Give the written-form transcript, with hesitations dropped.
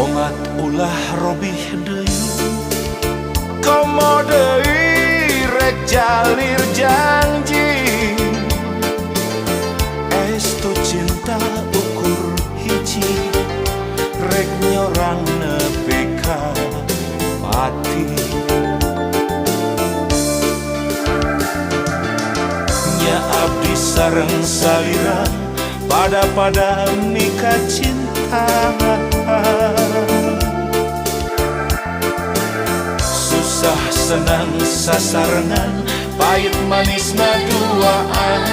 Ongat ulah robih deui komo deui rek jalir janji estu cinta ukur hiji rek nyorang nepi ka mati nya abdi sareng salira pada nikah cinta susah senang sasarengan pahit manis duaan